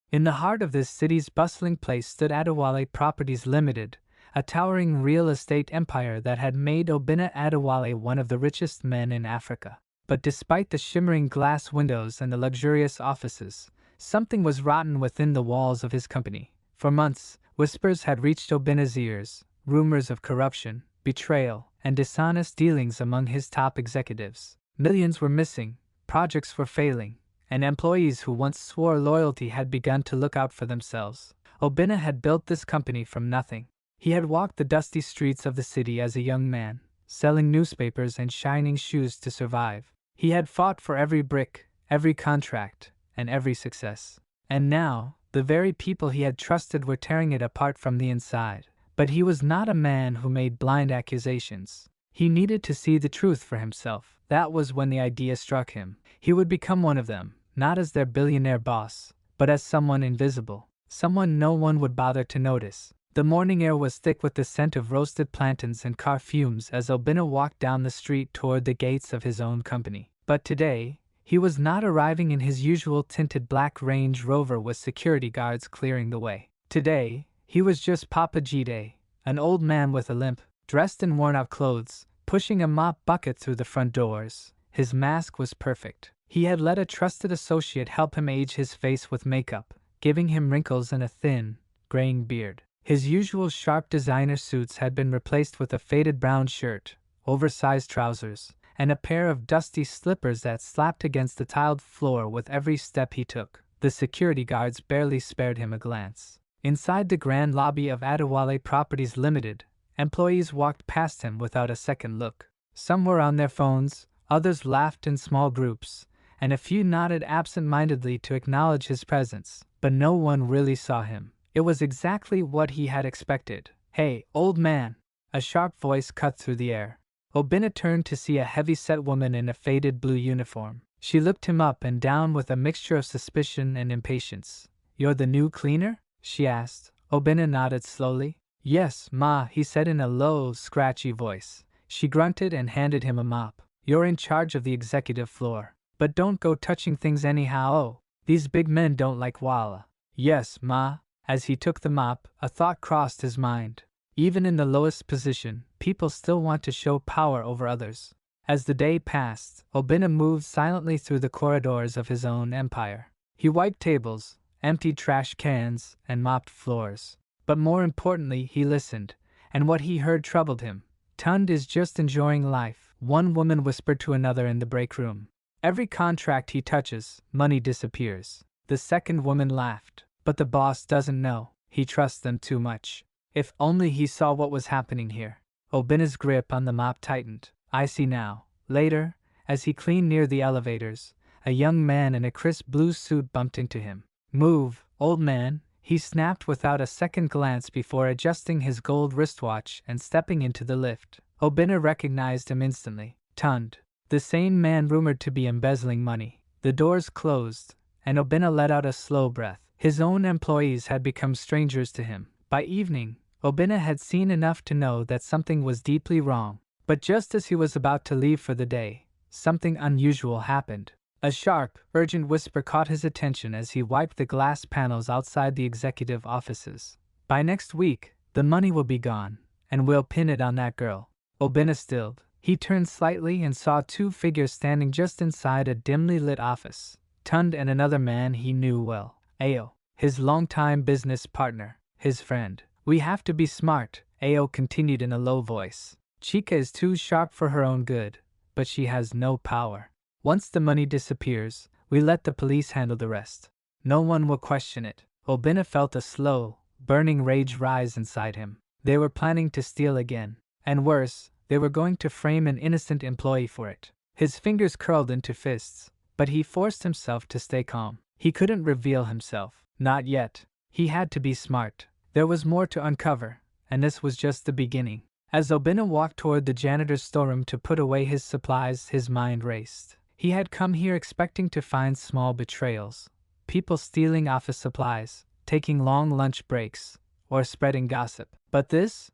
In the heart of this city's bustling place stood Adewale Properties Limited, a towering real estate empire that had made Obinna Adewale one of the richest men in Africa. But despite the shimmering glass windows and the luxurious offices, something was rotten within the walls of his company. For months, whispers had reached Obinna's ears, rumors of corruption, betrayal, and dishonest dealings among his top executives. Millions were missing, projects were failing, and employees who once swore loyalty had begun to look out for themselves. Obinna had built this company from nothing. He had walked the dusty streets of the city as a young man, selling newspapers and shining shoes to survive. He had fought for every brick, every contract, and every success. And now, the very people he had trusted were tearing it apart from the inside. But he was not a man who made blind accusations. He needed to see the truth for himself. That was when the idea struck him. He would become one of them, not as their billionaire boss, but as someone invisible, someone no one would bother to notice. The morning air was thick with the scent of roasted plantains and car fumes as Obinna walked down the street toward the gates of his own company. But today, he was not arriving in his usual tinted black Range Rover with security guards clearing the way. Today, he was just Papa Jide, an old man with a limp, dressed in worn-out clothes, pushing a mop bucket through the front doors. His mask was perfect. He had let a trusted associate help him age his face with makeup, giving him wrinkles and a thin, graying beard. His usual sharp designer suits had been replaced with a faded brown shirt, oversized trousers, and a pair of dusty slippers that slapped against the tiled floor with every step he took. The security guards barely spared him a glance. Inside the grand lobby of Adewale Properties Limited, employees walked past him without a second look. Some were on their phones, others laughed in small groups, and a few nodded absent-mindedly to acknowledge his presence. But no one really saw him. It was exactly what he had expected. "Hey, old man!" A sharp voice cut through the air. Obinna turned to see a heavy-set woman in a faded blue uniform. She looked him up and down with a mixture of suspicion and impatience. "You're the new cleaner?" she asked. Obinna nodded slowly. "Yes, ma," he said in a low, scratchy voice. She grunted and handed him a mop. "You're in charge of the executive floor. But don't go touching things anyhow. Oh, these big men don't like walla." "Yes, ma." As he took the mop, a thought crossed his mind. Even in the lowest position, people still want to show power over others. As the day passed, Obinna moved silently through the corridors of his own empire. He wiped tables, emptied trash cans, and mopped floors. But more importantly, he listened, and what he heard troubled him. "Tund is just enjoying life," one woman whispered to another in the break room. "Every contract he touches, money disappears." The second woman laughed. "But the boss doesn't know. He trusts them too much." If only he saw what was happening here. Obinna's grip on the mop tightened. "I see now." Later, as he cleaned near the elevators, a young man in a crisp blue suit bumped into him. "Move, old man," he snapped without a second glance before adjusting his gold wristwatch and stepping into the lift. Obinna recognized him instantly. Tund, the same man rumored to be embezzling money. The doors closed, and Obinna let out a slow breath. His own employees had become strangers to him. By evening, Obinna had seen enough to know that something was deeply wrong. But just as he was about to leave for the day, something unusual happened. A sharp, urgent whisper caught his attention as he wiped the glass panels outside the executive offices. "By next week, the money will be gone, and we'll pin it on that girl." Obinna stilled. He turned slightly and saw two figures standing just inside a dimly lit office. Tund and another man he knew well. Ao, his longtime business partner, his friend. "We have to be smart," Ao continued in a low voice. "Chica is too sharp for her own good, but she has no power. Once the money disappears, we let the police handle the rest. No one will question it." Obinna felt a slow, burning rage rise inside him. They were planning to steal again. And worse, they were going to frame an innocent employee for it. His fingers curled into fists, but he forced himself to stay calm. He couldn't reveal himself. Not yet. He had to be smart. There was more to uncover, and this was just the beginning. As Obinna walked toward the janitor's storeroom to put away his supplies, his mind raced. He had come here expecting to find small betrayals. People stealing office supplies, taking long lunch breaks, or spreading gossip. But this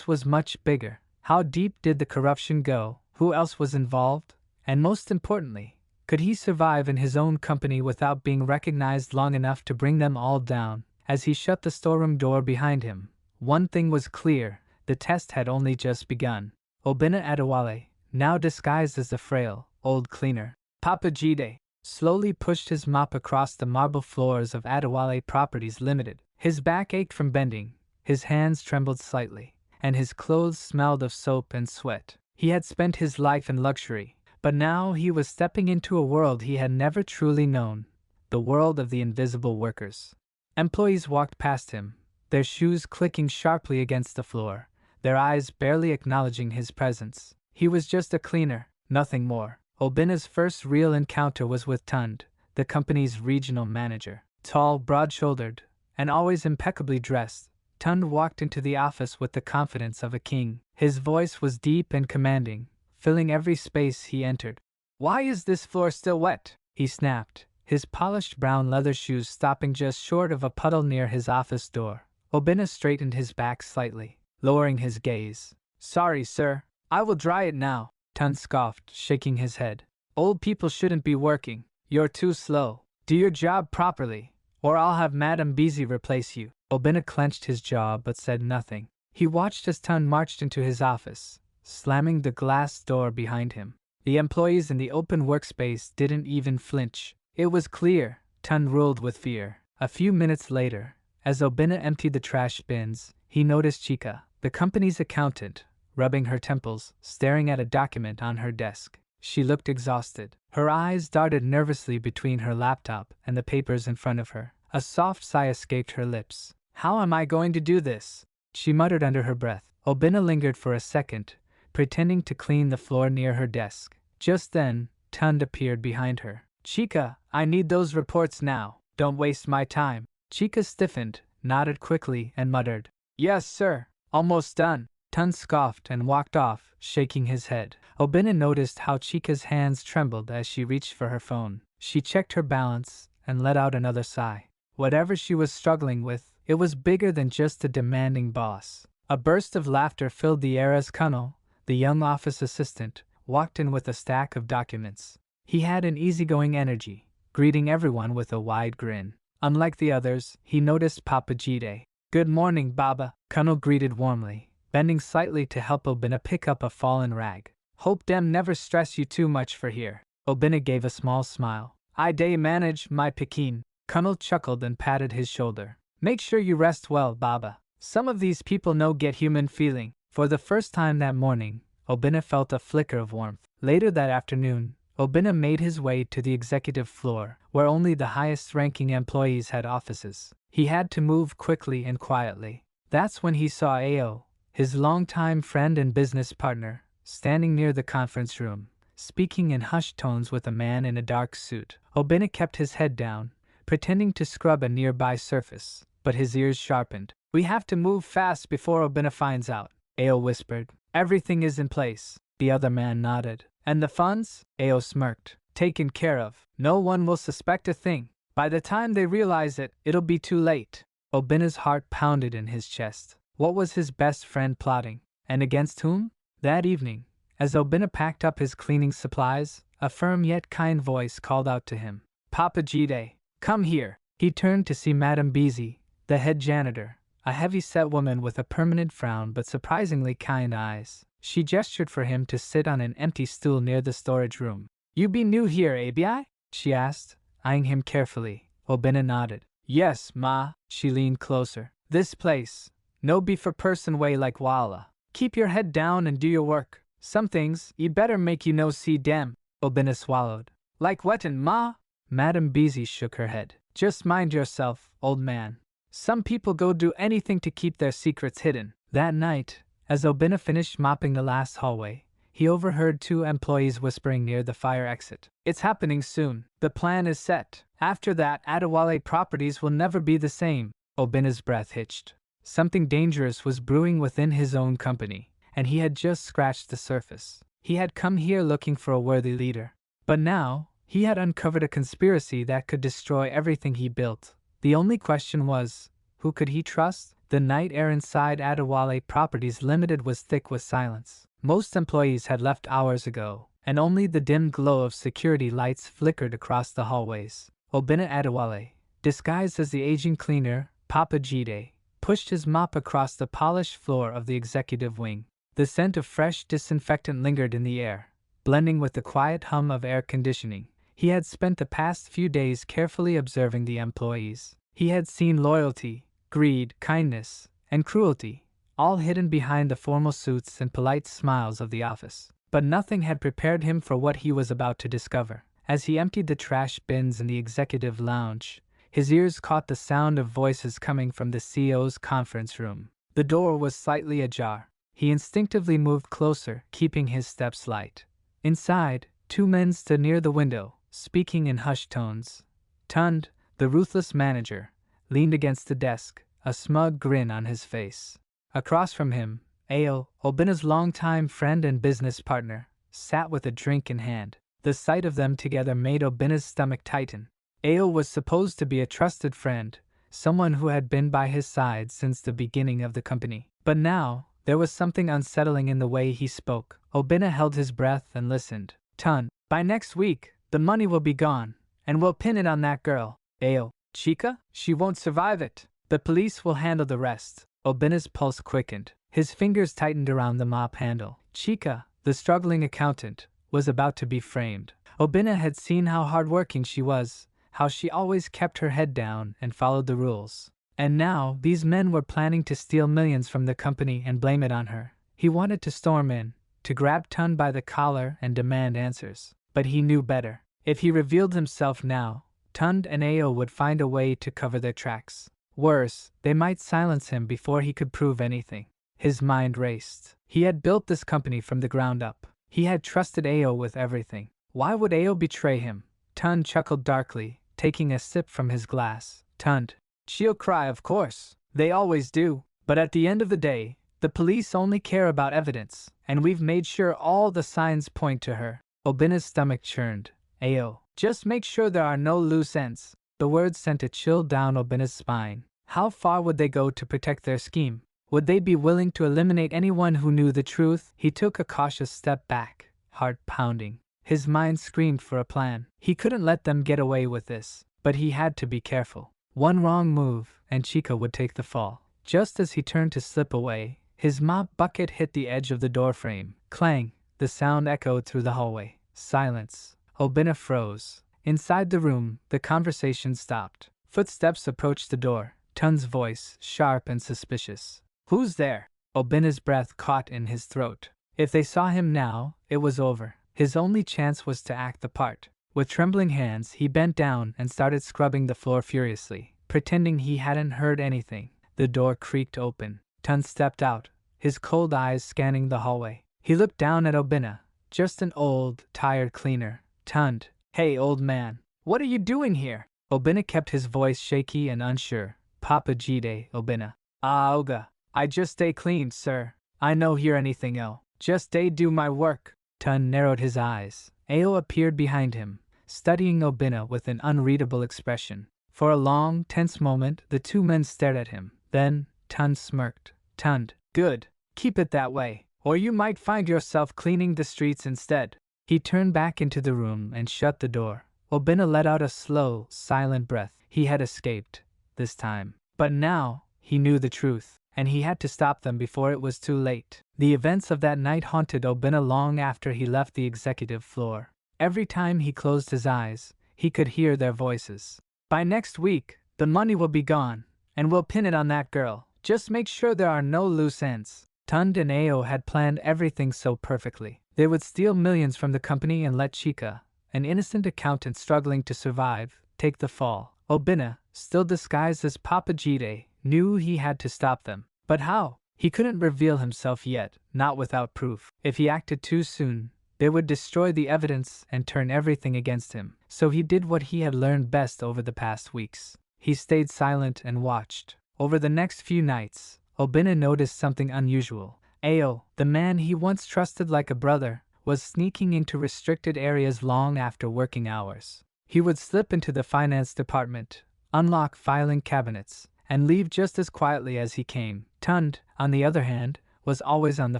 was much bigger. How deep did the corruption go? Who else was involved? And most importantly, Could he survive in his own company without being recognized long enough to bring them all down? As he shut the storeroom door behind him, one thing was clear: the test had only just begun. Obinna Adewale, now disguised as the frail, old cleaner, Papa Jide, slowly pushed his mop across the marble floors of Adewale Properties Limited. His back ached from bending, his hands trembled slightly, and his clothes smelled of soap and sweat. He had spent his life in luxury, but now he was stepping into a world he had never truly known, the world of the invisible workers. Employees walked past him, their shoes clicking sharply against the floor, their eyes barely acknowledging his presence. He was just a cleaner, nothing more. Obinna's first real encounter was with Tund, the company's regional manager. Tall, broad-shouldered, and always impeccably dressed, Tund walked into the office with the confidence of a king. His voice was deep and commanding, filling every space he entered. "Why is this floor still wet?" he snapped, his polished brown leather shoes stopping just short of a puddle near his office door. Obinna straightened his back slightly, lowering his gaze. "Sorry, sir. I will dry it now," Tund scoffed, shaking his head. "Old people shouldn't be working. You're too slow. Do your job properly, or I'll have Madame Beezy replace you." Obinna clenched his jaw but said nothing. He watched as Tund marched into his office, slamming the glass door behind him. The employees in the open workspace didn't even flinch. It was clear Tund ruled with fear. A few minutes later, as Obinna emptied the trash bins, he noticed Chika, the company's accountant, rubbing her temples, staring at a document on her desk. She looked exhausted. Her eyes darted nervously between her laptop and the papers in front of her. A soft sigh escaped her lips. "How am I going to do this?" she muttered under her breath. Obinna lingered for a second, pretending to clean the floor near her desk. Just then, Tund appeared behind her. "Chika, I need those reports now. Don't waste my time." Chika stiffened, nodded quickly, and muttered, "Yes, sir. Almost done." Tund scoffed and walked off, shaking his head. Obinna noticed how Chika's hands trembled as she reached for her phone. She checked her balance and let out another sigh. Whatever she was struggling with, it was bigger than just a demanding boss. A burst of laughter filled the air as Kunnel, the young office assistant, walked in with a stack of documents. He had an easygoing energy, greeting everyone with a wide grin. Unlike the others, he noticed Papa Jide. "Good morning, Baba," Kunnel greeted warmly, bending slightly to help Obinna pick up a fallen rag. "Hope dem never stress you too much for here." Obinna gave a small smile. "I day manage, my Pekin." Kunnel chuckled and patted his shoulder. "Make sure you rest well, Baba. Some of these people no get human feeling." For the first time that morning, Obinna felt a flicker of warmth. Later that afternoon, Obinna made his way to the executive floor, where only the highest-ranking employees had offices. He had to move quickly and quietly. That's when he saw Ao, his longtime friend and business partner, standing near the conference room, speaking in hushed tones with a man in a dark suit. Obinna kept his head down, pretending to scrub a nearby surface, but his ears sharpened. "We have to move fast before Obinna finds out," Ao whispered. "Everything is in place." The other man nodded. "And the funds?" Ao smirked. "Taken care of. No one will suspect a thing. By the time they realize it, it'll be too late." Obinna's heart pounded in his chest. What was his best friend plotting? And against whom? That evening, as Obinna packed up his cleaning supplies, a firm yet kind voice called out to him. "Papa Jide, come here." He turned to see Madame Beezy, the head janitor, a heavy-set woman with a permanent frown but surprisingly kind eyes. She gestured for him to sit on an empty stool near the storage room. "You be new here, abi?" she asked, eyeing him carefully. Obinna nodded. "Yes, ma." She leaned closer. "This place, no be for person way like Walla. Keep your head down and do your work. Some things, you'd better make you no see dem." Obinna swallowed. "Like wettin', ma?" Madame Beezy shook her head. "Just mind yourself, old man. Some people go do anything to keep their secrets hidden." That night, as Obinna finished mopping the last hallway, he overheard two employees whispering near the fire exit. "It's happening soon. The plan is set. After that, Adewale Properties will never be the same." Obinna's breath hitched. Something dangerous was brewing within his own company, and he had just scratched the surface. He had come here looking for a worthy leader. But now, he had uncovered a conspiracy that could destroy everything he built. The only question was, who could he trust? The night air inside Adewale Properties Limited was thick with silence. Most employees had left hours ago, and only the dim glow of security lights flickered across the hallways. Obinna Adewale, disguised as the aging cleaner, Papa Jide, pushed his mop across the polished floor of the executive wing. The scent of fresh disinfectant lingered in the air, blending with the quiet hum of air conditioning. He had spent the past few days carefully observing the employees. He had seen loyalty, greed, kindness, and cruelty, all hidden behind the formal suits and polite smiles of the office. But nothing had prepared him for what he was about to discover. As he emptied the trash bins in the executive lounge, his ears caught the sound of voices coming from the CEO's conference room. The door was slightly ajar. He instinctively moved closer, keeping his steps light. Inside, two men stood near the window, speaking in hushed tones. Tund, the ruthless manager, leaned against the desk, a smug grin on his face. Across from him, Ao, Obinna's longtime friend and business partner, sat with a drink in hand. The sight of them together made Obinna's stomach tighten. Ao was supposed to be a trusted friend, someone who had been by his side since the beginning of the company. But now, there was something unsettling in the way he spoke. Obinna held his breath and listened. Tund, by next week, the money will be gone, and we'll pin it on that girl. Ao, Chica? She won't survive it. The police will handle the rest. Obinna's pulse quickened. His fingers tightened around the mop handle. Chica, the struggling accountant, was about to be framed. Obinna had seen how hardworking she was, how she always kept her head down and followed the rules. And now, these men were planning to steal millions from the company and blame it on her. He wanted to storm in, to grab Tund by the collar and demand answers. But he knew better. If he revealed himself now, Tund and Ao would find a way to cover their tracks. Worse, they might silence him before he could prove anything. His mind raced. He had built this company from the ground up. He had trusted Ao with everything. Why would Ao betray him? Tund chuckled darkly, taking a sip from his glass. Tund, she'll cry, of course. They always do. But at the end of the day, the police only care about evidence, and we've made sure all the signs point to her. Obinna's stomach churned. Ao, just make sure there are no loose ends. The words sent a chill down Obinna's spine. How far would they go to protect their scheme? Would they be willing to eliminate anyone who knew the truth? He took a cautious step back, heart pounding. His mind screamed for a plan. He couldn't let them get away with this, but he had to be careful. One wrong move, and Chica would take the fall. Just as he turned to slip away, his mop bucket hit the edge of the doorframe. Clang! The sound echoed through the hallway. Silence. Obinna froze. Inside the room, the conversation stopped. Footsteps approached the door. Tund's voice, sharp and suspicious. Who's there? Obinna's breath caught in his throat. If they saw him now, it was over. His only chance was to act the part. With trembling hands, he bent down and started scrubbing the floor furiously, pretending he hadn't heard anything. The door creaked open. Tund stepped out, his cold eyes scanning the hallway. He looked down at Obinna, just an old, tired cleaner. Tund, hey old man, what are you doing here? Obinna kept his voice shaky and unsure. Papa Jide, Obinna. Ah, Oga, I just stay clean, sir. I no hear anything else. Just stay do my work. Tund narrowed his eyes. Ao appeared behind him, studying Obinna with an unreadable expression. For a long, tense moment, the two men stared at him. Then, Tund smirked. Tund, good. Keep it that way, or you might find yourself cleaning the streets instead. He turned back into the room and shut the door. Obinna let out a slow, silent breath. He had escaped, this time. But now, he knew the truth, and he had to stop them before it was too late. The events of that night haunted Obinna long after he left the executive floor. Every time he closed his eyes, he could hear their voices. By next week, the money will be gone, and we'll pin it on that girl. Just make sure there are no loose ends. Tund and Ao had planned everything so perfectly. They would steal millions from the company and let Chica, an innocent accountant struggling to survive, take the fall. Obinna, still disguised as Papa Jide, knew he had to stop them. But how? He couldn't reveal himself yet, not without proof. If he acted too soon, they would destroy the evidence and turn everything against him. So he did what he had learned best over the past weeks. He stayed silent and watched. Over the next few nights, Obinna noticed something unusual. Ao, the man he once trusted like a brother, was sneaking into restricted areas long after working hours. He would slip into the finance department, unlock filing cabinets, and leave just as quietly as he came. Tund, on the other hand, was always on the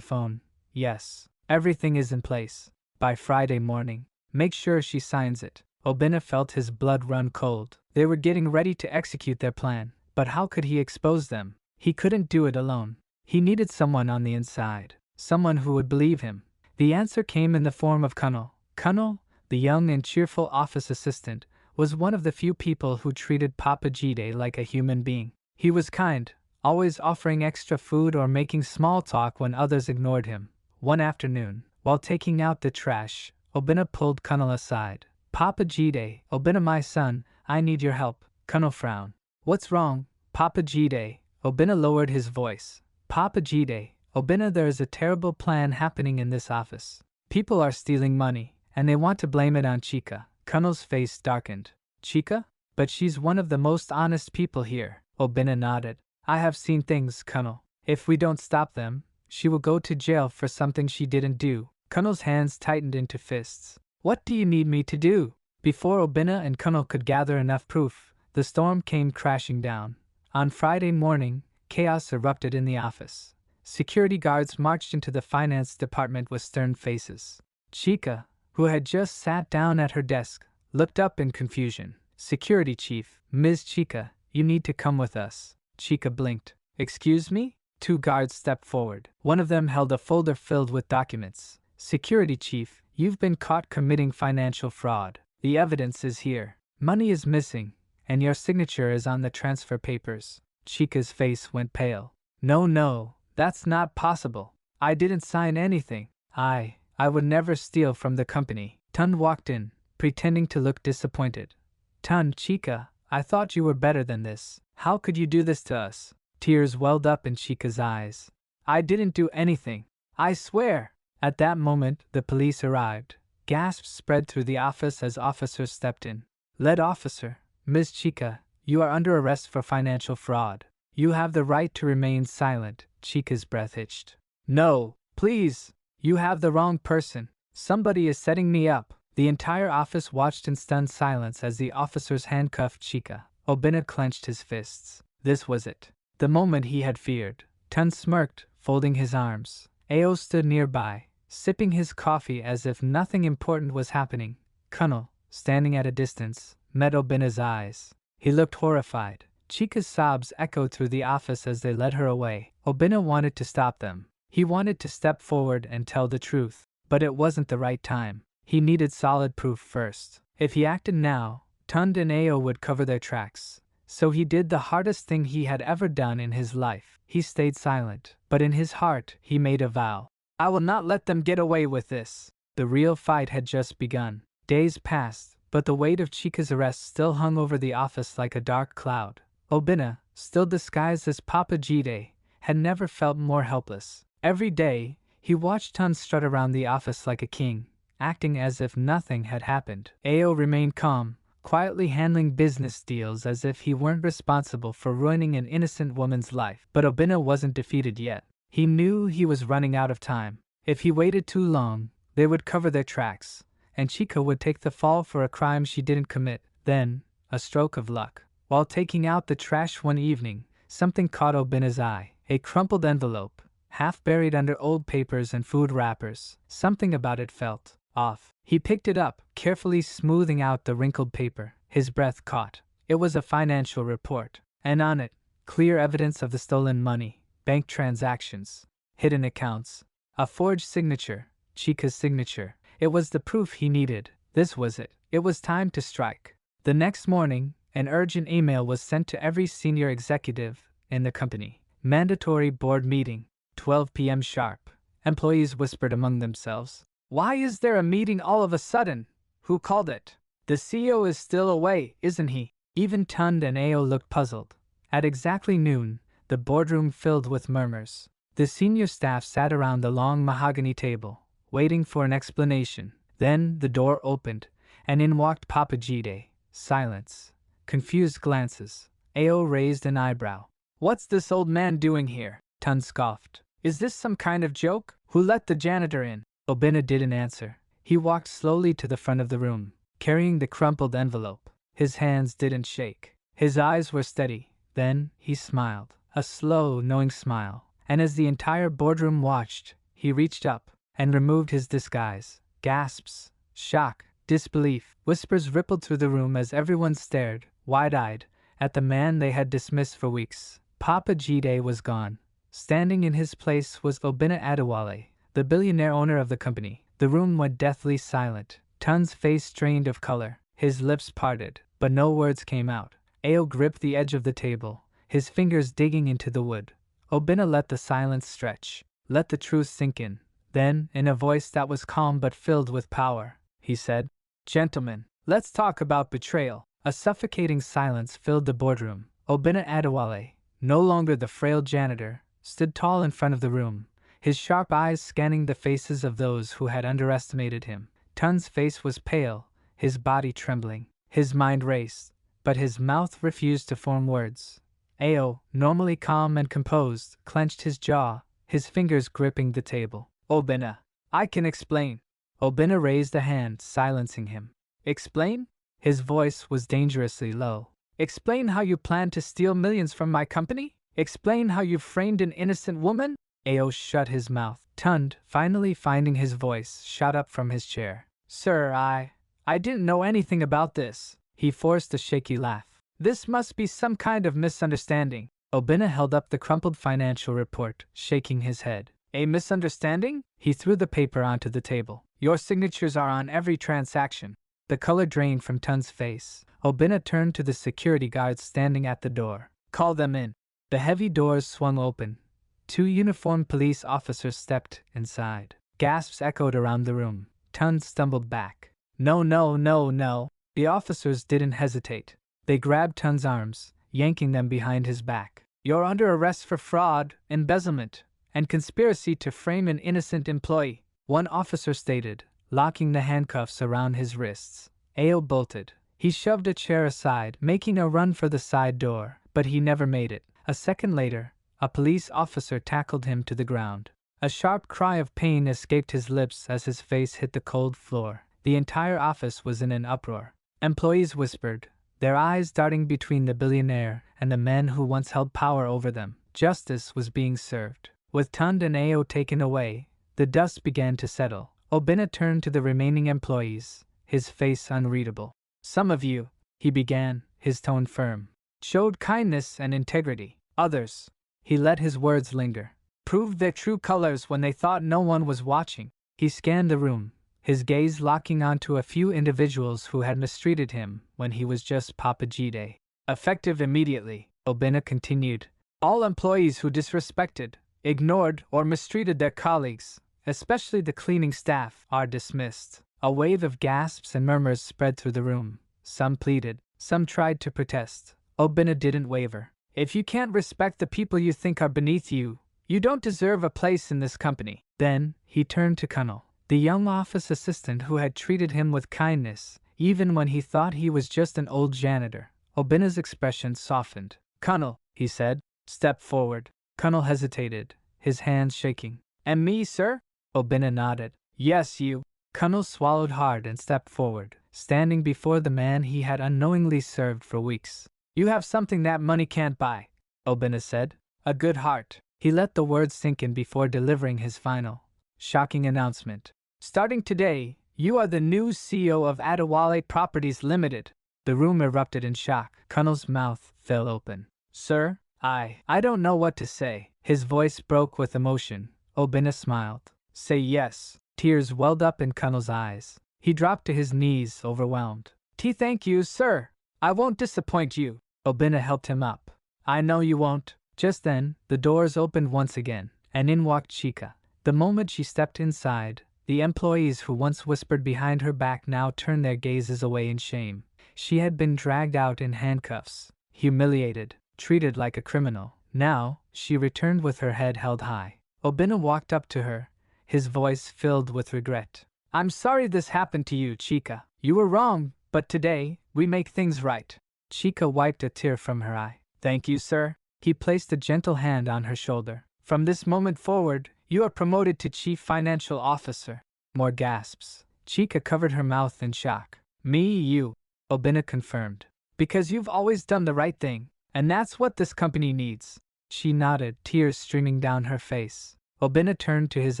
phone. Yes, everything is in place. By Friday morning, make sure she signs it. Obinna felt his blood run cold. They were getting ready to execute their plan, but how could he expose them? He couldn't do it alone. He needed someone on the inside, someone who would believe him. The answer came in the form of Cunning. Cunning, the young and cheerful office assistant, was one of the few people who treated Papa Jide like a human being. He was kind, always offering extra food or making small talk when others ignored him. One afternoon, while taking out the trash, Obinna pulled Cunning aside. Papa Jide, Obinna my son, I need your help. Cunning frowned. What's wrong, Papa Jide? Obinna lowered his voice. Papa Jide, Obinna, there is a terrible plan happening in this office. People are stealing money, and they want to blame it on Chica. Cunning's face darkened. Chica? But she's one of the most honest people here. Obinna nodded. I have seen things, Cunning. If we don't stop them, she will go to jail for something she didn't do. Cunning's hands tightened into fists. What do you need me to do? Before Obinna and Cunning could gather enough proof, the storm came crashing down. On Friday morning, chaos erupted in the office. Security guards marched into the finance department with stern faces. Chica, who had just sat down at her desk, looked up in confusion. Security chief, Ms. Chica, you need to come with us. Chica blinked. Excuse me? Two guards stepped forward. One of them held a folder filled with documents. Security chief, you've been caught committing financial fraud. The evidence is here. Money is missing, and your signature is on the transfer papers. Chica's face went pale. No, that's not possible. I didn't sign anything. I would never steal from the company. Tun walked in, pretending to look disappointed. Tun, Chica, I thought you were better than this. How could you do this to us? Tears welled up in Chica's eyes. I didn't do anything. I swear. At that moment, the police arrived. Gasps spread through the office as officers stepped in. Lead officer, Ms. Chica, you are under arrest for financial fraud. You have the right to remain silent. Chica's breath hitched. No, please. You have the wrong person. Somebody is setting me up. The entire office watched in stunned silence as the officers handcuffed Chica. Obinna clenched his fists. This was it. The moment he had feared. Tun smirked, folding his arms. Ao stood nearby, sipping his coffee as if nothing important was happening. Cunning, standing at a distance, met Obinna's eyes. He looked horrified. Chica's sobs echoed through the office as they led her away. Obinna wanted to stop them. He wanted to step forward and tell the truth, but it wasn't the right time. He needed solid proof first. If he acted now, Tund and Ao would cover their tracks. So he did the hardest thing he had ever done in his life. He stayed silent, but in his heart he made a vow. I will not let them get away with this. The real fight had just begun. Days passed, but the weight of Chica's arrest still hung over the office like a dark cloud. Obinna, still disguised as Papa Jide, had never felt more helpless. Every day, he watched Tun strut around the office like a king, acting as if nothing had happened. Ao remained calm, quietly handling business deals as if he weren't responsible for ruining an innocent woman's life. But Obinna wasn't defeated yet. He knew he was running out of time. If he waited too long, they would cover their tracks, and Chica would take the fall for a crime she didn't commit. Then, a stroke of luck. While taking out the trash one evening, something caught Obinna's eye. A crumpled envelope, half buried under old papers and food wrappers. Something about it felt off. He picked it up, carefully smoothing out the wrinkled paper. His breath caught. It was a financial report, and on it, clear evidence of the stolen money, bank transactions, hidden accounts, a forged signature, Chica's signature. It was the proof he needed. This was it. It was time to strike. The next morning, an urgent email was sent to every senior executive in the company. Mandatory board meeting, 12 p.m. sharp. Employees whispered among themselves. Why is there a meeting all of a sudden? Who called it? The CEO is still away, isn't he? Even Tund and Ao looked puzzled. At exactly noon, the boardroom filled with murmurs. The senior staff sat around the long mahogany table, waiting for an explanation. Then the door opened, and in walked Papa Jide. Silence. Confused glances. Ao raised an eyebrow. What's this old man doing here? Tun scoffed. Is this some kind of joke? Who let the janitor in? Obinna didn't answer. He walked slowly to the front of the room, carrying the crumpled envelope. His hands didn't shake. His eyes were steady. Then he smiled. A slow, knowing smile. And as the entire boardroom watched, he reached up and removed his disguise. Gasps, shock, disbelief, whispers rippled through the room as everyone stared, wide-eyed, at the man they had dismissed for weeks. Papa Jide was gone. Standing in his place was Obinna Adewale, the billionaire owner of the company. The room went deathly silent. Tun's face drained of color, his lips parted, but no words came out. Ao gripped the edge of the table, his fingers digging into the wood. Obinna let the silence stretch, let the truth sink in. Then, in a voice that was calm but filled with power, he said, "Gentlemen, let's talk about betrayal." A suffocating silence filled the boardroom. Obinna Adewale, no longer the frail janitor, stood tall in front of the room, his sharp eyes scanning the faces of those who had underestimated him. Tun's face was pale, his body trembling. His mind raced, but his mouth refused to form words. Ao, normally calm and composed, clenched his jaw, his fingers gripping the table. "Obinna, I can explain." Obinna raised a hand, silencing him. "Explain?" His voice was dangerously low. "Explain how you plan to steal millions from my company? Explain how you framed an innocent woman?" Ao shut his mouth. Tund, finally finding his voice, shot up from his chair. "Sir, I didn't know anything about this." He forced a shaky laugh. "This must be some kind of misunderstanding." Obinna held up the crumpled financial report, shaking his head. "A misunderstanding?" He threw the paper onto the table. "Your signatures are on every transaction." The color drained from Tun's face. Obinna turned to the security guards standing at the door. "Call them in." The heavy doors swung open. 2 uniformed police officers stepped inside. Gasps echoed around the room. Tun stumbled back. "No, no, no, no." The officers didn't hesitate. They grabbed Tun's arms, yanking them behind his back. "You're under arrest for fraud, embezzlement, and conspiracy to frame an innocent employee," one officer stated, locking the handcuffs around his wrists. Ao bolted. He shoved a chair aside, making a run for the side door, but he never made it. A second later, a police officer tackled him to the ground. A sharp cry of pain escaped his lips as his face hit the cold floor. The entire office was in an uproar. Employees whispered, their eyes darting between the billionaire and the men who once held power over them. Justice was being served. With Tund and Ao taken away, the dust began to settle. Obinna turned to the remaining employees, his face unreadable. "Some of you," he began, his tone firm, "showed kindness and integrity. Others," he let his words linger, "proved their true colors when they thought no one was watching." He scanned the room, his gaze locking onto a few individuals who had mistreated him when he was just Papa Jide. "Effective immediately," Obinna continued. "All employees who disrespected, ignored, or mistreated their colleagues, especially the cleaning staff, are dismissed." A wave of gasps and murmurs spread through the room. Some pleaded, some tried to protest. Obinna didn't waver. "If you can't respect the people you think are beneath you, you don't deserve a place in this company." Then, he turned to Kunnel, the young office assistant who had treated him with kindness, even when he thought he was just an old janitor. Obinna's expression softened. "Kunnel," he said, "step forward." Kunnel hesitated, his hands shaking. "And me, sir?" Obinna nodded. "Yes, you." Kunnel swallowed hard and stepped forward, standing before the man he had unknowingly served for weeks. "You have something that money can't buy," Obinna said. "A good heart." He let the words sink in before delivering his final, shocking announcement. "Starting today, you are the new CEO of Adewale Properties Limited." The room erupted in shock. Kunnel's mouth fell open. "Sir, I don't know what to say." His voice broke with emotion. Obinna smiled. "Say yes." Tears welled up in Kunnel's eyes. He dropped to his knees, overwhelmed. "Thank you, sir. I won't disappoint you." Obinna helped him up. "I know you won't." Just then, the doors opened once again, and in walked Chika. The moment she stepped inside, the employees who once whispered behind her back now turned their gazes away in shame. She had been dragged out in handcuffs, humiliated, treated like a criminal. Now, she returned with her head held high. Obinna walked up to her, his voice filled with regret. "I'm sorry this happened to you, Chika. You were wrong, but today, we make things right." Chika wiped a tear from her eye. "Thank you, sir." He placed a gentle hand on her shoulder. "From this moment forward, you are promoted to Chief Financial Officer." More gasps. Chika covered her mouth in shock. You," Obinna confirmed. "Because you've always done the right thing, and that's what this company needs." She nodded, tears streaming down her face. Obinna turned to his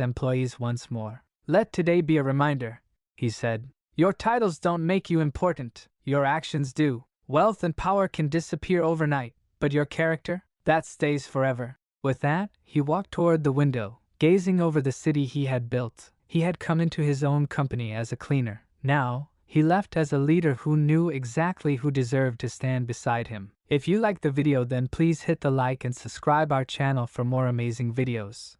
employees once more. "Let today be a reminder. he said. Your titles don't make you important, your actions do. Wealth and power can disappear overnight, but your character? That stays forever. With that, he walked toward the window, gazing over the city he had built. He had come into his own company as a cleaner. Now, he left as a leader who knew exactly who deserved to stand beside him. If you liked the video, then please hit the like and subscribe our channel for more amazing videos.